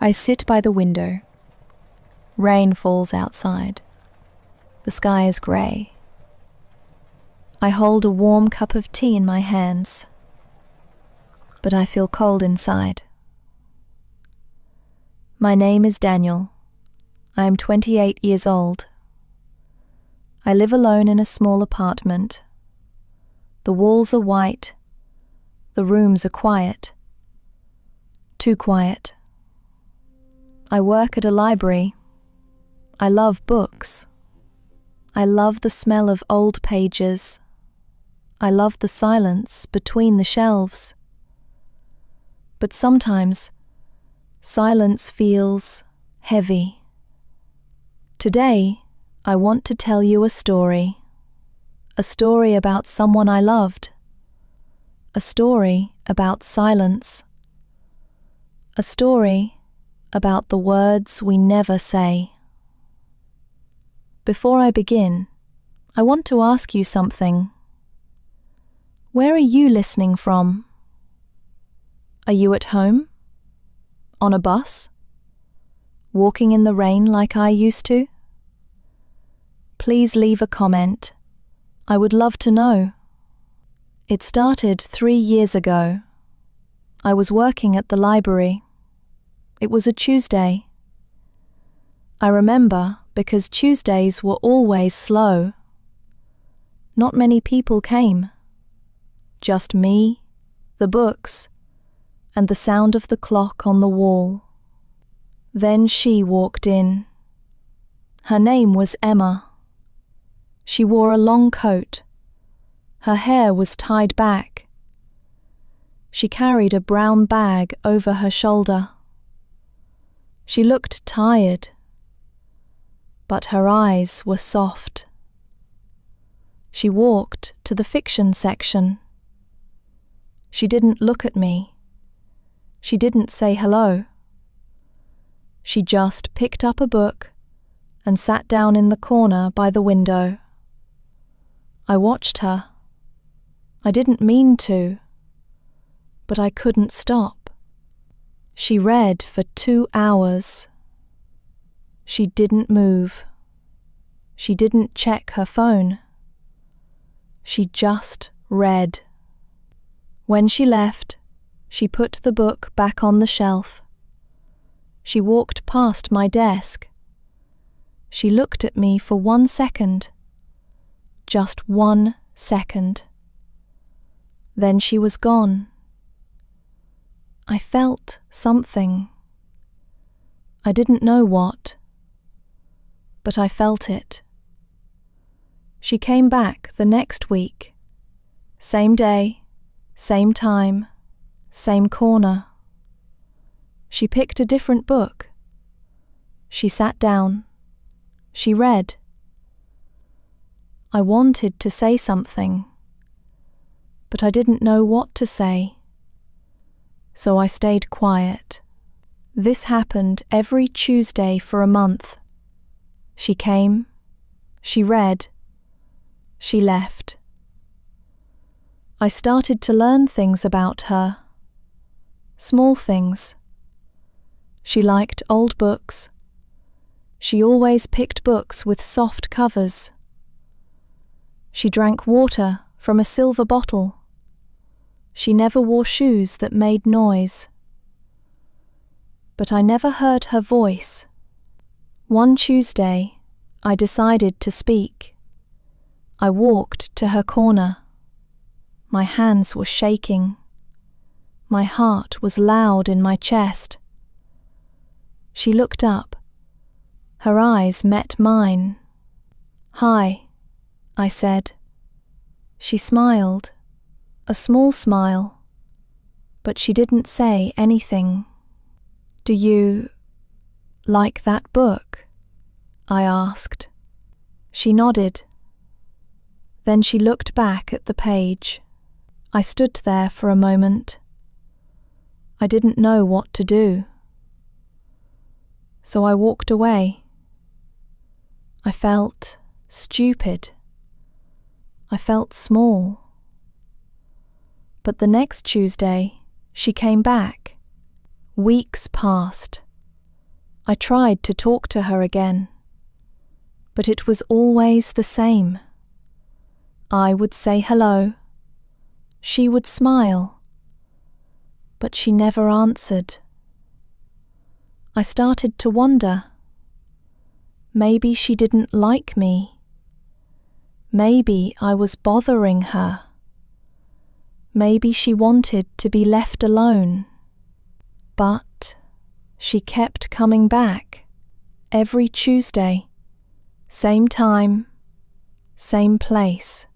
I sit by the window. Rain falls outside. The sky is grey. I hold a warm cup of tea in my hands, but I feel cold inside. My name is Daniel. I am 28 years old. I live alone in a small apartment. The walls are white. The rooms are quiet. Too quiet. I work at a library. I love books. I love the smell of old pages. I love the silence between the shelves. But sometimes, silence feels heavy. Today, I want to tell you a story about someone I loved, a story about silence, a story about the words we never say. Before I begin, I want to ask you something. Where are you listening from? Are you at home? On a bus? Walking in the rain like I used to? Please leave a comment. I would love to know. It started 3 years ago. I was working at the library. It was a Tuesday. I remember because Tuesdays were always slow. Not many people came. Just me, the books, and the sound of the clock on the wall. Then she walked in. Her name was Emma. She wore a long coat. Her hair was tied back. She carried a brown bag over her shoulder. She looked tired, but her eyes were soft. She walked to the fiction section. She didn't look at me. She didn't say hello. She just picked up a book and sat down in the corner by the window. I watched her. I didn't mean to, but I couldn't stop. She read for 2 hours. She didn't move. She didn't check her phone. She just read. When she left, she put the book back on the shelf. She walked past my desk. She looked at me for 1 second. Just 1 second. Then she was gone. I felt something. I didn't know what, but I felt it. She came back the next week. Same day, same time, same corner. She picked a different book. She sat down. She read. I wanted to say something, but I didn't know what to say. So I stayed quiet. This happened every Tuesday for a month. She came, she read, she left. I started to learn things about her. Small things. She liked old books. She always picked books with soft covers. She drank water from a silver bottle. She never wore shoes that made noise. But I never heard her voice. One Tuesday, I decided to speak. I walked to her corner. My hands were shaking. My heart was loud in my chest. She looked up. Her eyes met mine. "Hi," I said. She smiled, a small smile, but she didn't say anything. "Do you like that book?" I asked. She nodded. Then she looked back at the page. I stood there for a moment. I didn't know what to do. So I walked away. I felt stupid. I felt small. But the next Tuesday, she came back. Weeks passed. I tried to talk to her again, but it was always the same. I would say hello. She would smile, but she never answered. I started to wonder. Maybe she didn't like me. Maybe I was bothering her. Maybe she wanted to be left alone. But she kept coming back every Tuesday, same time, same place.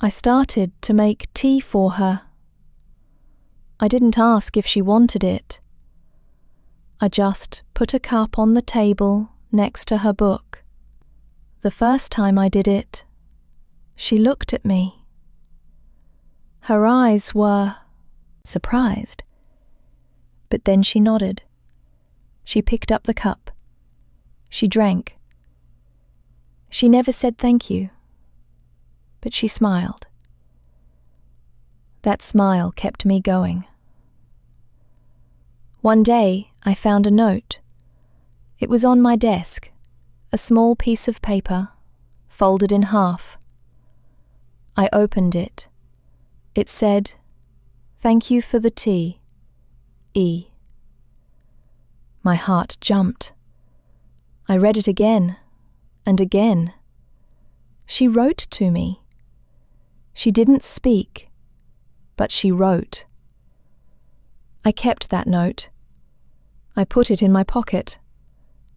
I started to make tea for her. I didn't ask if she wanted it. I just put a cup on the table next to her book. The first time I did it, she looked at me. Her eyes were surprised, but then she nodded. She picked up the cup. She drank. She never said thank you, but she smiled. That smile kept me going. One day, I found a note. It was on my desk, a small piece of paper, folded in half. I opened it. It said, "Thank you for the tea, E." My heart jumped. I read it again and again. She wrote to me. She didn't speak, but she wrote. I kept that note. I put it in my pocket.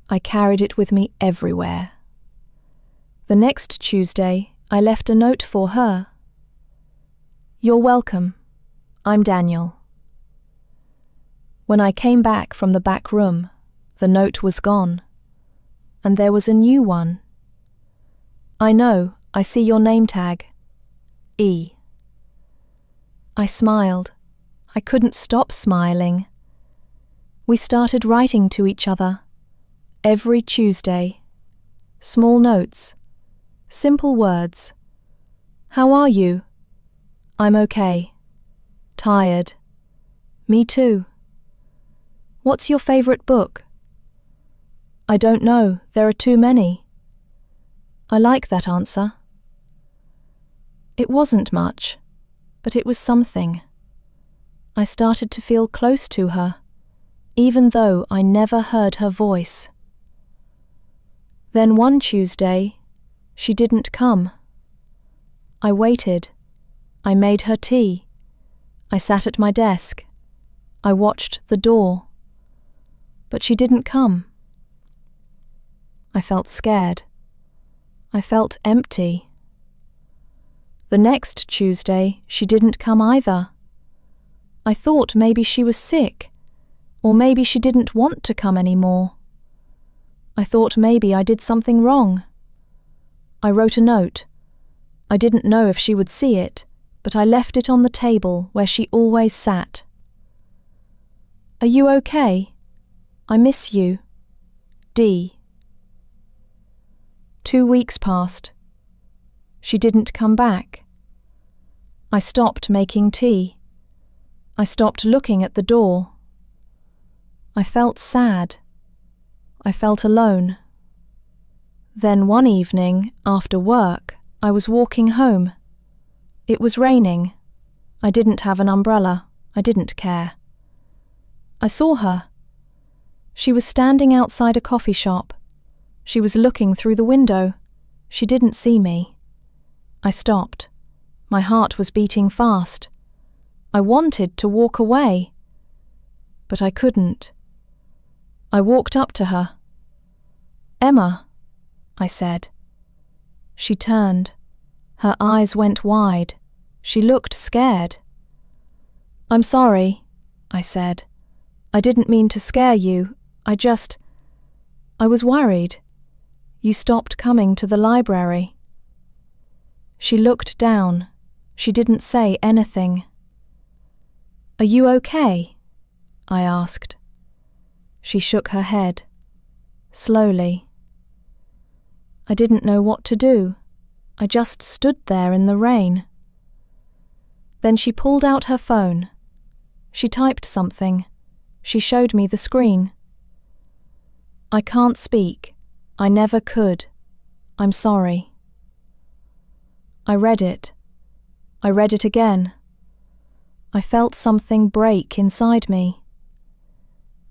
I carried it with me everywhere. The next Tuesday, I left a note for her. "You're welcome. I'm Daniel." When I came back from the back room, the note was gone, and there was a new one. "I know, I see your name tag. E." I smiled. I couldn't stop smiling. We started writing to each other. Every Tuesday. Small notes. Simple words. "How are you?" "I'm okay." "Tired." "Me too." "What's your favorite book?" "I don't know, there are too many." I like that answer. It wasn't much, but it was something. I started to feel close to her, even though I never heard her voice. Then one Tuesday, she didn't come. I waited. I made her tea. I sat at my desk. I watched the door. But she didn't come. I felt scared. I felt empty. The next Tuesday, she didn't come either. I thought maybe she was sick, or maybe she didn't want to come anymore. I thought maybe I did something wrong. I wrote a note. I didn't know if she would see it, but I left it on the table where she always sat. "Are you okay? I miss you. D." 2 weeks passed. She didn't come back. I stopped making tea. I stopped looking at the door. I felt sad. I felt alone. Then one evening, after work, I was walking home. It was raining. I didn't have an umbrella. I didn't care. I saw her. She was standing outside a coffee shop. She was looking through the window. She didn't see me. I stopped. My heart was beating fast. I wanted to walk away, but I couldn't. I walked up to her. "Emma," I said. She turned. Her eyes went wide. She looked scared. "I'm sorry," I said. "I didn't mean to scare you. I was worried. You stopped coming to the library." She looked down. She didn't say anything. "Are you okay?" I asked. She shook her head, slowly. I didn't know what to do. I just stood there in the rain. Then she pulled out her phone. She typed something. She showed me the screen. I can't speak. I never could. I'm sorry. I read it. I read it again. I felt something break inside me.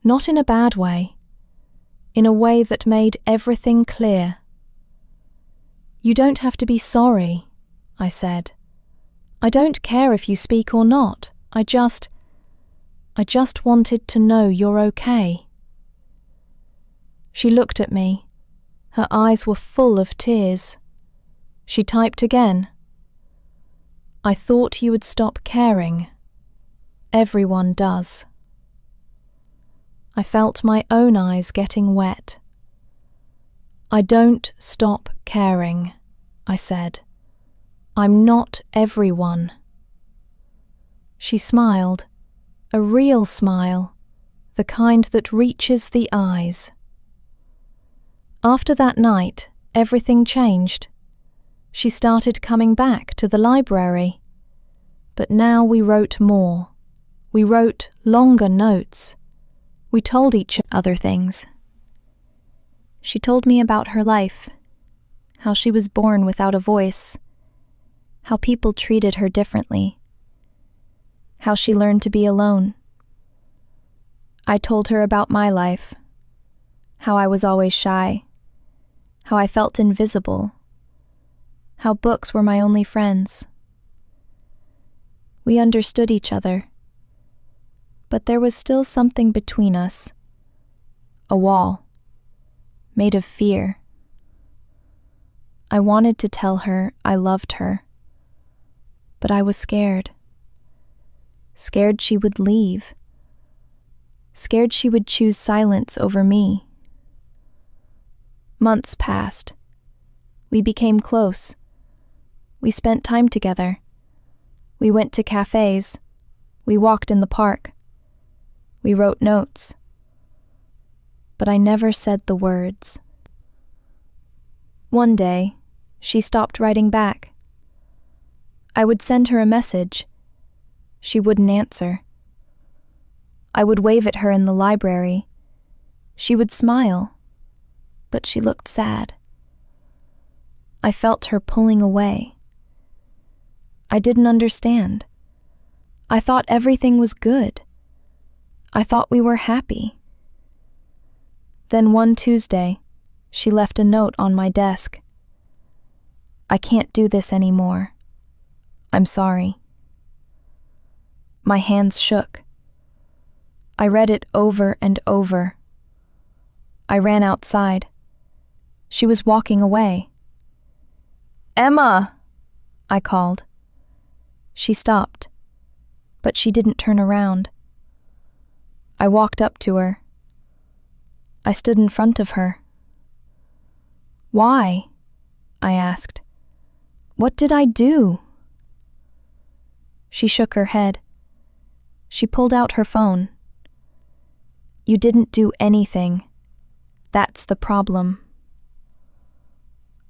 Not in a bad way. In a way that made everything clear. You don't have to be sorry, I said. I don't care if you speak or not. I just wanted to know you're okay. She looked at me. Her eyes were full of tears. She typed again. I thought you would stop caring. Everyone does. I felt my own eyes getting wet. I don't stop caring, I said. I'm not everyone. She smiled, a real smile, the kind that reaches the eyes. After that night, everything changed. She started coming back to the library. But now we wrote more. We wrote longer notes. We told each other things. She told me about her life, how she was born without a voice, how people treated her differently, how she learned to be alone. I told her about my life, how I was always shy, how I felt invisible, how books were my only friends. We understood each other, but there was still something between us, a wall, made of fear. I wanted to tell her I loved her, but I was scared. Scared she would leave. Scared she would choose silence over me. Months passed. We became close. We spent time together. We went to cafes. We walked in the park. We wrote notes. But I never said the words. One day, she stopped writing back. I would send her a message. She wouldn't answer. I would wave at her in the library. She would smile, but she looked sad. I felt her pulling away. I didn't understand. I thought everything was good. I thought we were happy. Then one Tuesday, she left a note on my desk. I can't do this anymore. I'm sorry. My hands shook. I read it over and over. I ran outside. She was walking away. "Emma!" I called. She stopped, but she didn't turn around. I walked up to her. I stood in front of her. "Why?" I asked. "What did I do?" She shook her head. She pulled out her phone. "You didn't do anything. That's the problem."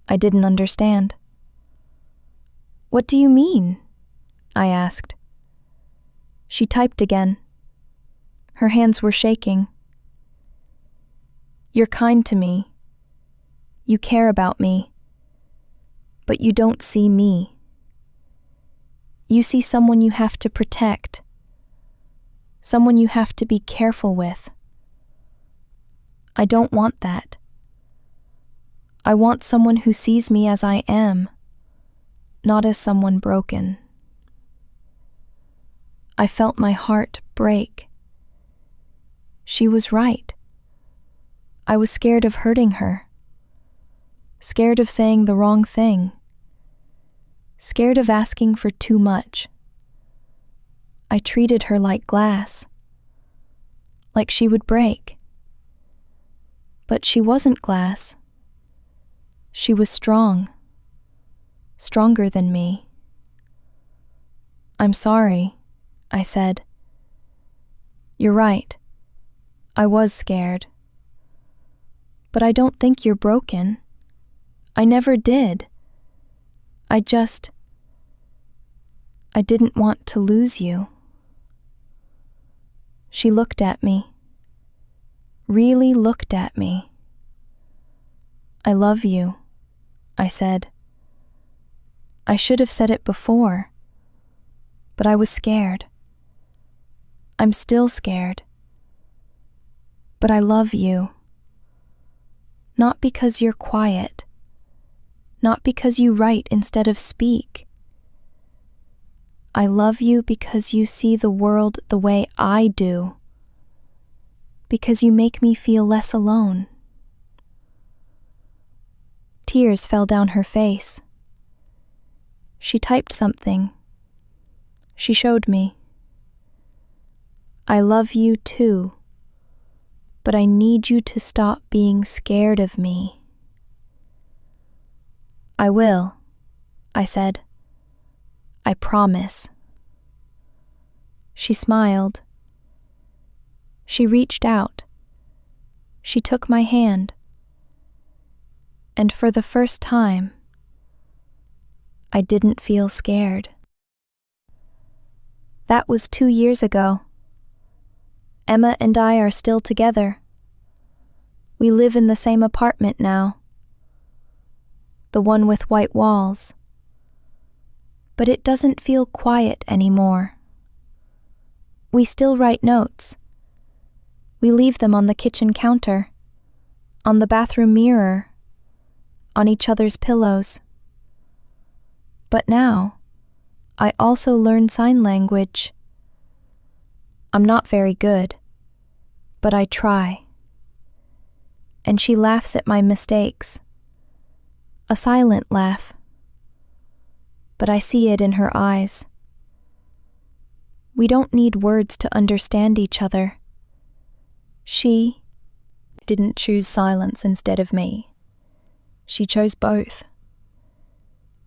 I didn't understand. "What do you mean?" I asked. She typed again. Her hands were shaking. "You're kind to me. You care about me. But you don't see me. You see someone you have to protect. Someone you have to be careful with. I don't want that. I want someone who sees me as I am, not as someone broken." I felt my heart break. She was right. I was scared of hurting her. Scared of saying the wrong thing. Scared of asking for too much. I treated her like glass. Like she would break. But she wasn't glass. She was strong. Stronger than me. "I'm sorry," I said. "You're right. I was scared. But I don't think you're broken. I never did. I didn't want to lose you." She looked at me. Really looked at me. I love you, I said. I should have said it before, but I was scared. I'm still scared. But I love you. Not because you're quiet. Not because you write instead of speak. I love you because you see the world the way I do. Because you make me feel less alone. Tears fell down her face. She typed something. She showed me. I love you too, but I need you to stop being scared of me. I will, I said. I promise. She smiled. She reached out. She took my hand. And for the first time, I didn't feel scared. That was 2 years ago. Emma and I are still together. We live in the same apartment now. The one with white walls. But it doesn't feel quiet anymore. We still write notes. We leave them on the kitchen counter, on the bathroom mirror, on each other's pillows. But now, I also learn sign language. I'm not very good, but I try. And she laughs at my mistakes. A silent laugh. But I see it in her eyes. We don't need words to understand each other. She didn't choose silence instead of me. She chose both.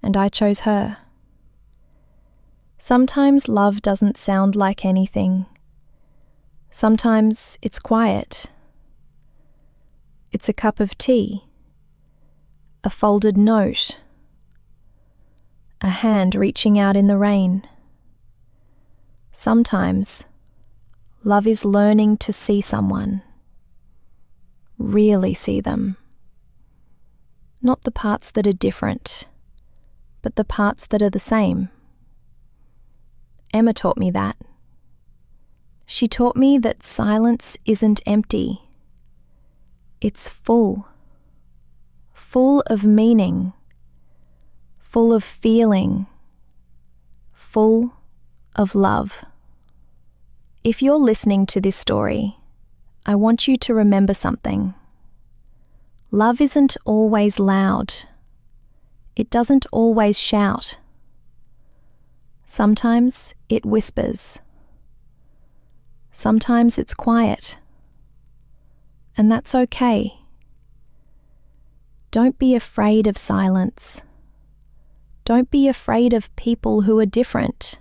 And I chose her. Sometimes love doesn't sound like anything. Sometimes it's quiet. It's a cup of tea, a folded note, a hand reaching out in the rain. Sometimes love is learning to see someone, really see them. Not the parts that are different, but the parts that are the same. Emma taught me that. She taught me that silence isn't empty. It's full. Full of meaning. Full of feeling. Full of love. If you're listening to this story, I want you to remember something. Love isn't always loud. It doesn't always shout. Sometimes it whispers. Sometimes it's quiet. And that's okay. Don't be afraid of silence. Don't be afraid of people who are different.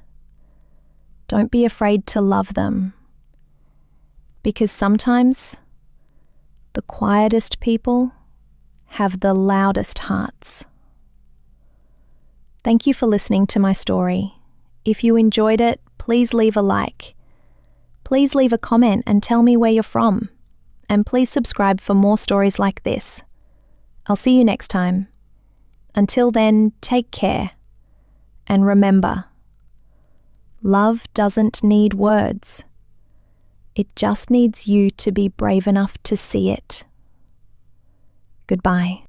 Don't be afraid to love them. Because sometimes the quietest people have the loudest hearts. Thank you for listening to my story. If you enjoyed it, please leave a like. Please leave a comment and tell me where you're from. And please subscribe for more stories like this. I'll see you next time. Until then, take care. And remember, love doesn't need words. It just needs you to be brave enough to see it. Goodbye.